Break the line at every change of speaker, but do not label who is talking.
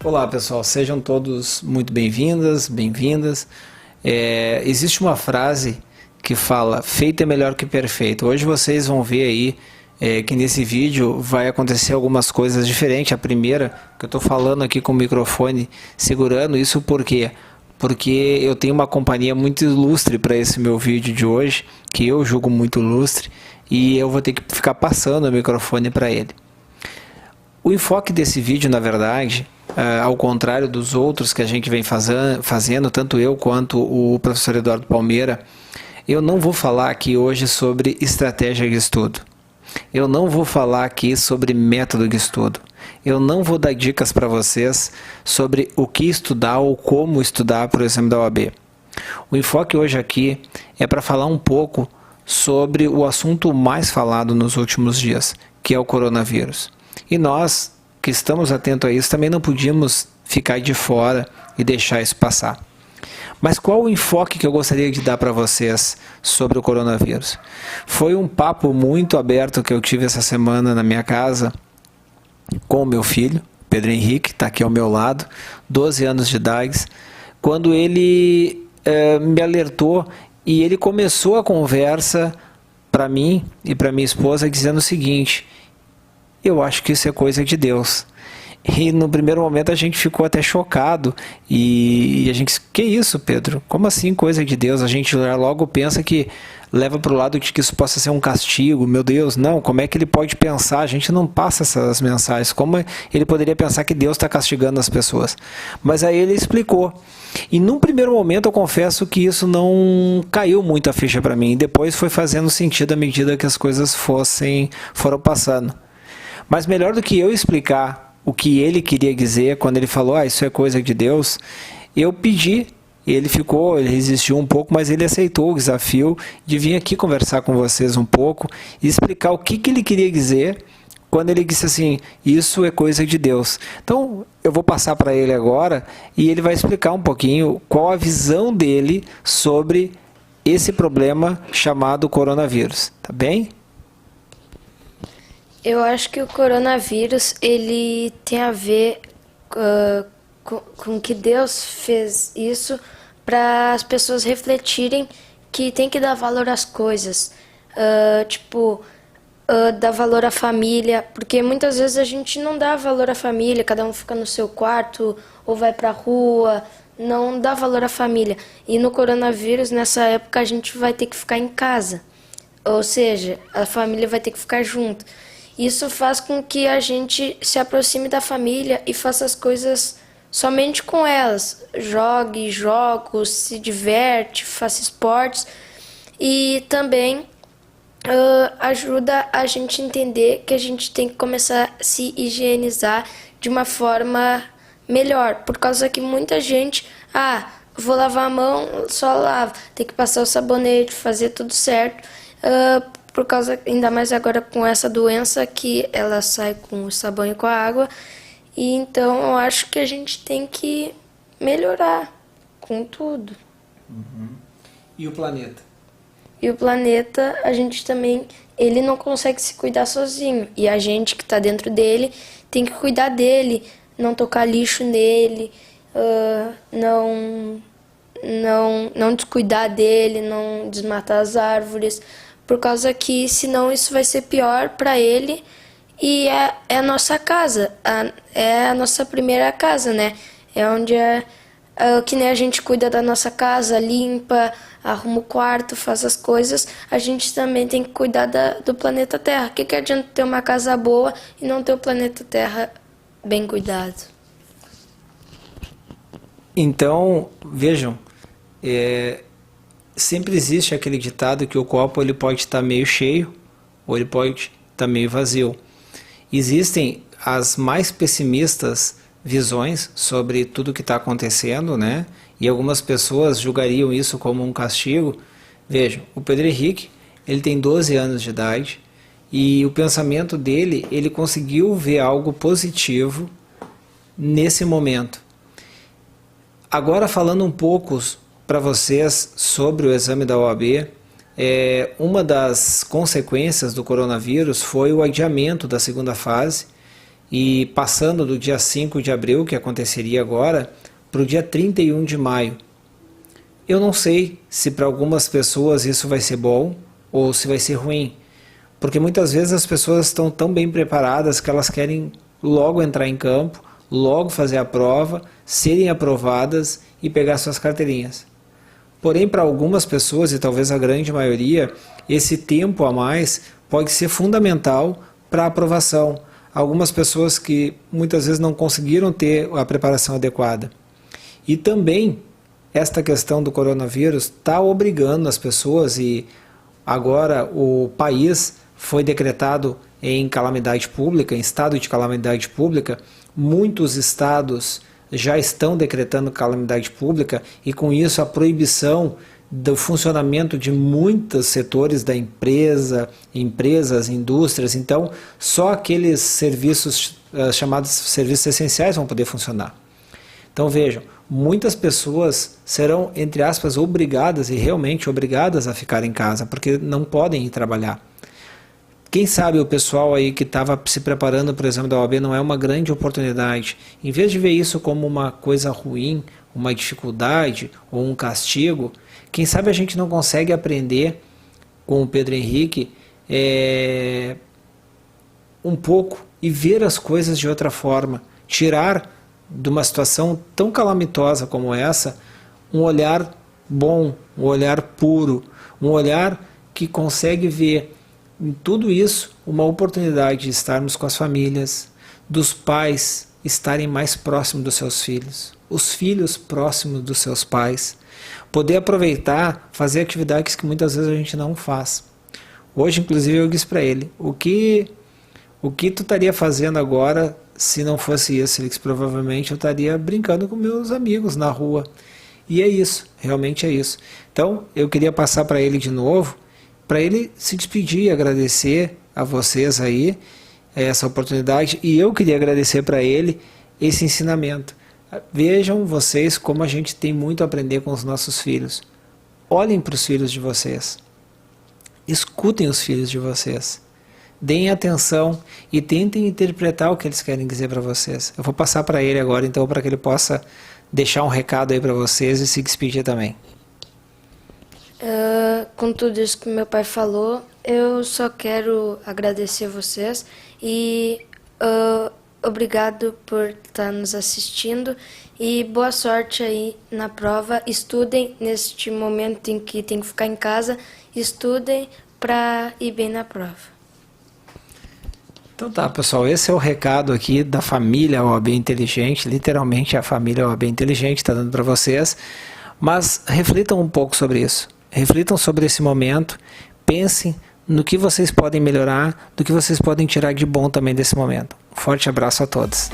Olá pessoal, sejam todos muito bem-vindas, bem-vindas. Existe uma frase que fala, feito é melhor que perfeito. Hoje vocês vão ver aí que nesse vídeo vai acontecer algumas coisas diferentes. A primeira, que eu estou falando aqui com o microfone segurando, isso por quê? Porque eu tenho uma companhia muito ilustre para esse meu vídeo de hoje, que eu julgo muito ilustre, e eu vou ter que ficar passando o microfone para ele. O enfoque desse vídeo, na verdade, ao contrário dos outros que a gente vem fazendo, tanto eu quanto o professor Eduardo Palmeira, eu não vou falar aqui hoje sobre estratégia de estudo. Eu não vou falar aqui sobre método de estudo. Eu não vou dar dicas para vocês sobre o que estudar ou como estudar para o exame da OAB. O enfoque hoje aqui é para falar um pouco sobre o assunto mais falado nos últimos dias, que é o coronavírus. E nós, que estamos atentos a isso, também não podíamos ficar de fora e deixar isso passar. Mas qual o enfoque que eu gostaria de dar para vocês sobre o coronavírus? Foi um papo muito aberto que eu tive essa semana na minha casa com o meu filho, Pedro Henrique, está aqui ao meu lado, 12 anos de idade, quando ele me alertou e ele começou a conversa para mim e para minha esposa dizendo o seguinte: eu acho que isso é coisa de Deus. E no primeiro momento a gente ficou até chocado e a gente, que isso, Pedro? Como assim coisa de Deus? A gente logo pensa que leva para o lado de que isso possa ser um castigo. Meu Deus, não, como é que ele pode pensar? A gente não passa essas mensagens. Como ele poderia pensar que Deus está castigando as pessoas? Mas aí ele explicou. E num primeiro momento eu confesso que isso não caiu muito a ficha para mim. Depois foi fazendo sentido à medida que as coisas foram passando. Mas melhor do que eu explicar o que ele queria dizer quando ele falou, isso é coisa de Deus, eu pedi, ele resistiu um pouco, mas ele aceitou o desafio de vir aqui conversar com vocês um pouco e explicar o que ele queria dizer quando ele disse assim, isso é coisa de Deus. Então, eu vou passar para ele agora e ele vai explicar um pouquinho qual a visão dele sobre esse problema chamado coronavírus, tá bem?
Eu acho que o coronavírus, ele tem a ver com que Deus fez isso para as pessoas refletirem que tem que dar valor às coisas. Dar valor à família, porque muitas vezes a gente não dá valor à família, cada um fica no seu quarto ou vai pra rua, não dá valor à família. E no coronavírus, nessa época, a gente vai ter que ficar em casa. Ou seja, a família vai ter que ficar junto. Isso faz com que a gente se aproxime da família e faça as coisas somente com elas. Jogue jogos, se diverte, faça esportes. E também ajuda a gente a entender que a gente tem que começar a se higienizar de uma forma melhor. Por causa que muita gente, vou lavar a mão, só lavo. Tem que passar o sabonete, fazer tudo certo. Por causa, ainda mais agora com essa doença que ela sai com o sabão e com a água. E então eu acho que a gente tem que melhorar com tudo.
Uhum. E o planeta?
E o planeta, a gente também, ele não consegue se cuidar sozinho. E a gente que está dentro dele tem que cuidar dele, não tocar lixo nele, não descuidar dele, não desmatar as árvores. Por causa que, senão, isso vai ser pior para ele e é a nossa casa, é a nossa primeira casa, né? É onde que nem a gente cuida da nossa casa, limpa, arruma o quarto, faz as coisas, a gente também tem que cuidar do planeta Terra. O que adianta ter uma casa boa e não ter o planeta Terra bem cuidado?
Então, vejam, sempre existe aquele ditado que o copo ele pode estar meio cheio ou ele pode estar meio vazio. Existem as mais pessimistas visões sobre tudo que está acontecendo, né? E algumas pessoas julgariam isso como um castigo. Vejam, o Pedro Henrique, ele tem 12 anos de idade e o pensamento dele, ele conseguiu ver algo positivo nesse momento. Agora falando um pouco para vocês sobre o exame da OAB, uma das consequências do coronavírus foi o adiamento da segunda fase e passando do dia 5 de abril, que aconteceria agora, para o dia 31 de maio. Eu não sei se para algumas pessoas isso vai ser bom ou se vai ser ruim, porque muitas vezes as pessoas estão tão bem preparadas que elas querem logo entrar em campo, logo fazer a prova, serem aprovadas e pegar suas carteirinhas. Porém, para algumas pessoas, e talvez a grande maioria, esse tempo a mais pode ser fundamental para a aprovação. Algumas pessoas que muitas vezes não conseguiram ter a preparação adequada. E também, esta questão do coronavírus está obrigando as pessoas, e agora o país foi decretado em calamidade pública, em estado de calamidade pública. Muitos estados já estão decretando calamidade pública e com isso a proibição do funcionamento de muitos setores da empresas, indústrias. Então, só aqueles serviços chamados serviços essenciais vão poder funcionar. Então vejam, muitas pessoas serão, entre aspas, obrigadas e realmente obrigadas a ficar em casa, porque não podem ir trabalhar. Quem sabe o pessoal aí que estava se preparando para o exame da OAB não é uma grande oportunidade. Em vez de ver isso como uma coisa ruim, uma dificuldade ou um castigo, quem sabe a gente não consegue aprender com o Pedro Henrique um pouco e ver as coisas de outra forma. Tirar de uma situação tão calamitosa como essa um olhar bom, um olhar puro, um olhar que consegue ver em tudo isso uma oportunidade de estarmos com as famílias, dos pais estarem mais próximos dos seus filhos, os filhos próximos dos seus pais, poder aproveitar, fazer atividades que muitas vezes a gente não faz. Hoje, inclusive, eu disse para ele, o que tu estaria fazendo agora se não fosse isso? Ele disse, provavelmente eu estaria brincando com meus amigos na rua. E é isso, realmente é isso. Então, eu queria passar para ele de novo, para ele se despedir e agradecer a vocês aí essa oportunidade, e eu queria agradecer para ele esse ensinamento. Vejam vocês como a gente tem muito a aprender com os nossos filhos. Olhem para os filhos de vocês, escutem os filhos de vocês, deem atenção e tentem interpretar o que eles querem dizer para vocês. Eu vou passar para ele agora, então, para que ele possa deixar um recado aí para vocês e se despedir também.
Com tudo isso que meu pai falou, eu só quero agradecer vocês e obrigado por estar nos assistindo e boa sorte aí na prova. Estudem neste momento em que tem que ficar em casa, estudem para ir bem na prova.
Então tá, pessoal, esse é o recado aqui da família OAB Inteligente, literalmente a família OAB Inteligente está dando para vocês, mas reflitam um pouco sobre isso. Reflitam sobre esse momento, pensem no que vocês podem melhorar, do que vocês podem tirar de bom também desse momento. Um forte abraço a todos.